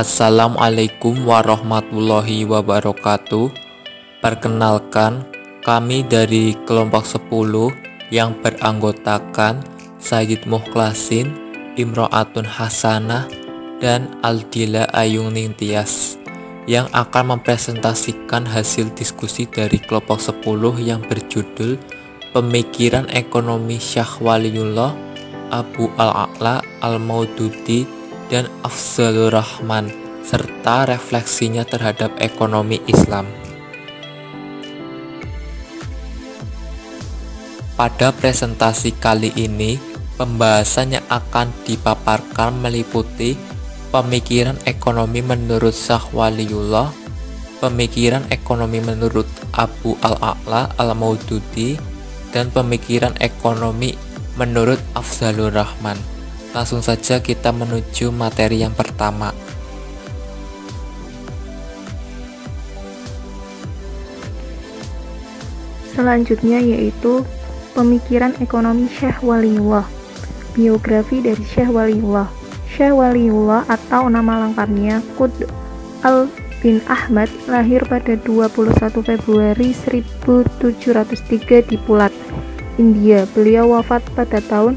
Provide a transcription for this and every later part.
Assalamualaikum warahmatullahi wabarakatuh. Perkenalkan, kami dari kelompok 10 yang beranggotakan Sayyid Mukhlasin, Imro'atun Hasanah, dan Aldila Ayung Ningtyas yang akan mempresentasikan hasil diskusi dari kelompok 10 yang berjudul Pemikiran Ekonomi Syekh Waliullah Abu Al-A'la Al-Maududi dan Afzalur Rahman, serta refleksinya terhadap ekonomi Islam. Pada presentasi kali ini, pembahasan yang akan dipaparkan meliputi pemikiran ekonomi menurut Syekh Waliullah, pemikiran ekonomi menurut Abu Al-A'la Al-Maududi, dan pemikiran ekonomi menurut Afzalur Rahman. Langsung saja kita menuju materi yang pertama. Selanjutnya yaitu pemikiran ekonomi Syekh Waliullah. Biografi dari Syekh Waliullah. Syekh Waliullah atau nama lengkapnya Qutb al-bin Ahmad lahir pada 21 Februari 1703 di Pulat, India. Beliau wafat pada tahun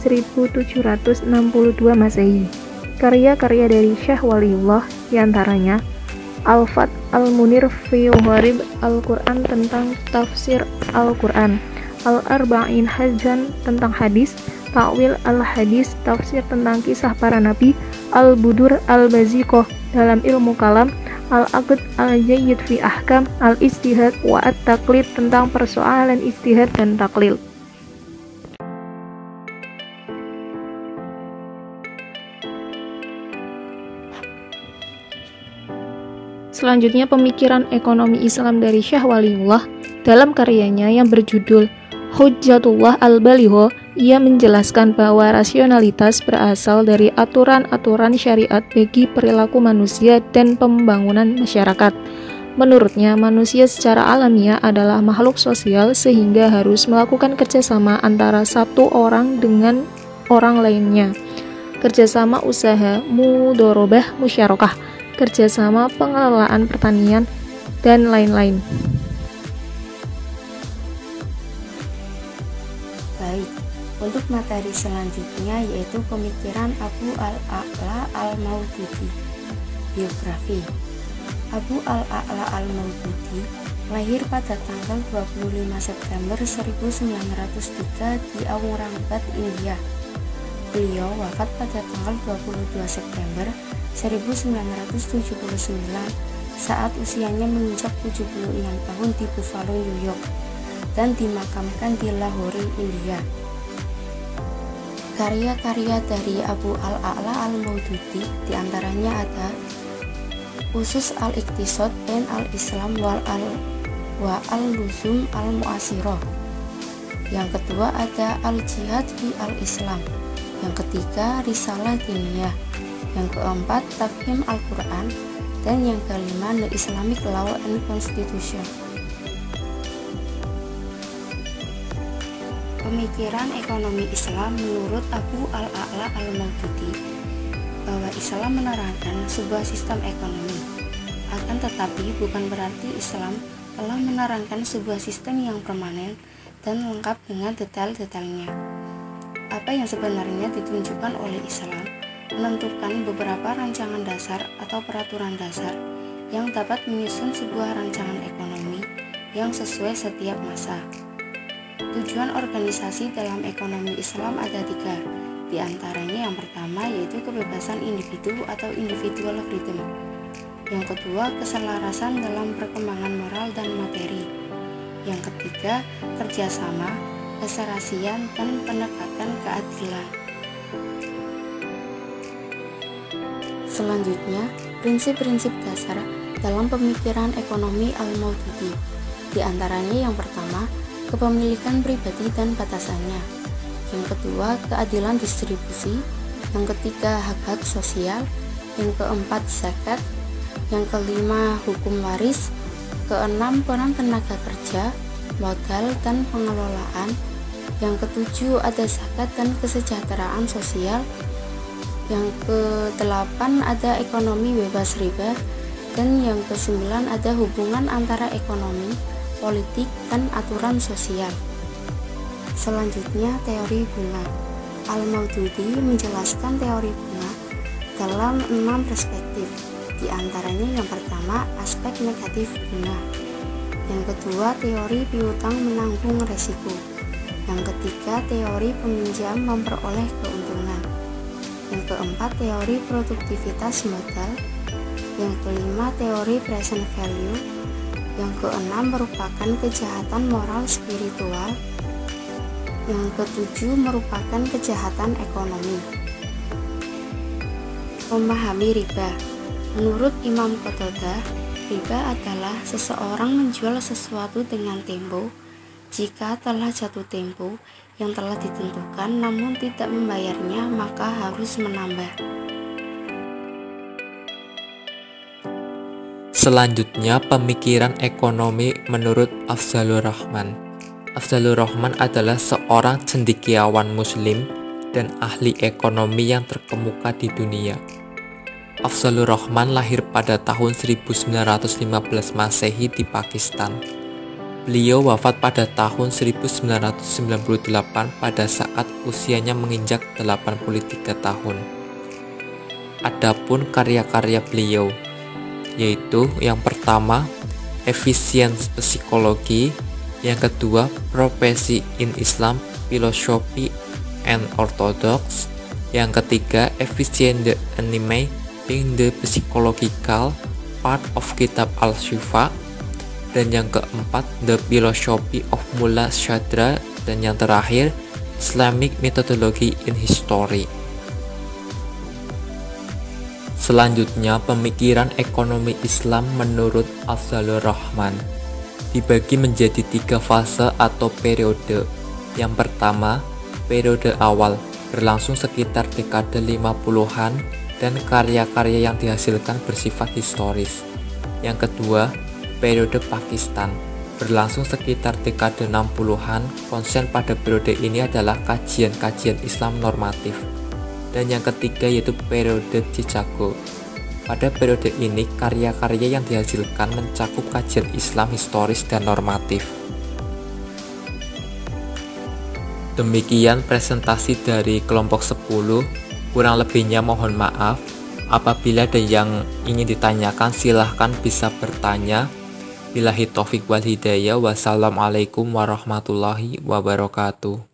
1762 Masehi. Karya-karya dari Syekh Waliullah diantaranya Al-Fath Al-Munir fi Gharib Al-Quran tentang tafsir Al-Quran, Al-Arba'in Hajan tentang hadis, Ta'wil Al-Hadis tafsir tentang kisah para nabi, Al-Budur Al-Baziqoh dalam ilmu kalam, Al-Aqd Al-Jayyid fi Ahkam Al-Ijtihad wa At-Taqlid tentang persoalan ijtihad dan taklil. Selanjutnya pemikiran ekonomi Islam dari Syekh Waliullah. Dalam karyanya yang berjudul Hujjatullah Al-Baligho, ia menjelaskan bahwa rasionalitas berasal dari aturan-aturan syariat bagi perilaku manusia dan pembangunan masyarakat. Menurutnya, manusia secara alamiah adalah makhluk sosial sehingga harus melakukan kerjasama antara satu orang dengan orang lainnya. Kerjasama usaha, mudorobah, musyarakah, kerjasama pengelolaan pertanian, dan lain-lain. Baik, untuk materi selanjutnya yaitu pemikiran Abu Al-A'la Al-Maududi. Biografi. Abu Al-A'la Al-Maududi lahir pada tanggal 25 September 1903 di Aurangabad, India. Beliau wafat pada tanggal 22 September 1979 saat usianya menginjak 76 tahun di Buffalo, New York, dan dimakamkan di Lahore, India. Karya-karya dari Abu Al-A'la Al-Maududi diantaranya ada Usus Al-Iqtisad dan Al-Islam wa Al-Luzum Al-Mu'asirah. Yang kedua ada Al-Jihad fi Al-Islam. Yang ketiga Risalah Diniyah. Yang keempat Tafhim Al-Quran. Dan yang kelima The Islamic Law and Constitution. Pemikiran ekonomi Islam menurut Abu Al-A'la Al-Maududi bahwa Islam menerangkan sebuah sistem ekonomi. Akan tetapi bukan berarti Islam telah menerangkan sebuah sistem yang permanen dan lengkap dengan detail-detailnya. Apa yang sebenarnya ditunjukkan oleh Islam menentukan beberapa rancangan dasar atau peraturan dasar yang dapat menyusun sebuah rancangan ekonomi yang sesuai setiap masa. Tujuan organisasi dalam ekonomi Islam ada 3, di antaranya yang pertama yaitu kebebasan individu atau individual freedom. Yang kedua, keselarasan dalam perkembangan moral dan materi. Yang ketiga, kerjasama, keserasian, dan penegakan keadilan. Selanjutnya, prinsip-prinsip dasar dalam pemikiran ekonomi Al-Maududi. Di antaranya yang pertama, kepemilikan pribadi dan batasannya. Yang kedua, keadilan distribusi. Yang ketiga, hak-hak sosial. Yang keempat, zakat. Yang kelima, hukum waris. Keenam, peran tenaga kerja, modal, dan pengelolaan. Yang ketujuh, ada zakat dan kesejahteraan sosial. Yang ke-8 ada ekonomi bebas riba, dan yang ke-9 ada hubungan antara ekonomi, politik, dan aturan sosial. Selanjutnya, teori bunga. Al-Maududi menjelaskan teori bunga dalam 6 perspektif. Di antaranya yang pertama, aspek negatif bunga. Yang kedua, teori piutang menanggung resiko. Yang ketiga, teori peminjam memperoleh keuntungan. Yang keempat, teori produktivitas modal. Yang kelima, teori present value. Yang keenam merupakan kejahatan moral spiritual. Yang ketujuh merupakan kejahatan ekonomi. Memahami riba. Menurut Imam Qatadah, riba adalah seseorang menjual sesuatu dengan tempo jika telah jatuh tempo yang telah ditentukan namun tidak membayarnya, maka harus menambah. Selanjutnya, pemikiran ekonomi menurut Afzalur Rahman. Afzalur Rahman adalah seorang cendekiawan muslim dan ahli ekonomi yang terkemuka di dunia. Afzalur Rahman lahir pada tahun 1915 Masehi di Pakistan. Beliau wafat pada tahun 1998 pada saat usianya menginjak 83 tahun. Adapun karya-karya beliau, yaitu yang pertama, Efisiensi Psikologi, yang kedua, Profesi in Islam, Philosophy and Orthodox, yang ketiga, Efficient the Anime in the Psychological Part of Kitab Al-Shifa, dan yang keempat, The Philosophy of Mullah Shadra, dan yang terakhir, Islamic Methodology in History. Selanjutnya, pemikiran ekonomi Islam menurut Afzalur Rahman dibagi menjadi 3 fase atau periode. Yang pertama, periode awal, berlangsung sekitar dekade 50-an dan karya-karya yang dihasilkan bersifat historis. Yang kedua, periode Pakistan, berlangsung sekitar dekade 60-an. Konsen pada periode ini adalah kajian-kajian Islam normatif. Dan yang ketiga yaitu periode Chicago. Pada periode ini, karya-karya yang dihasilkan mencakup kajian Islam historis dan normatif. Demikian presentasi dari kelompok 10. Kurang lebihnya mohon maaf. Apabila ada yang ingin ditanyakan, silahkan bisa bertanya. Billahi taufik wal hidayah. Wassalamualaikum warahmatullahi wabarakatuh.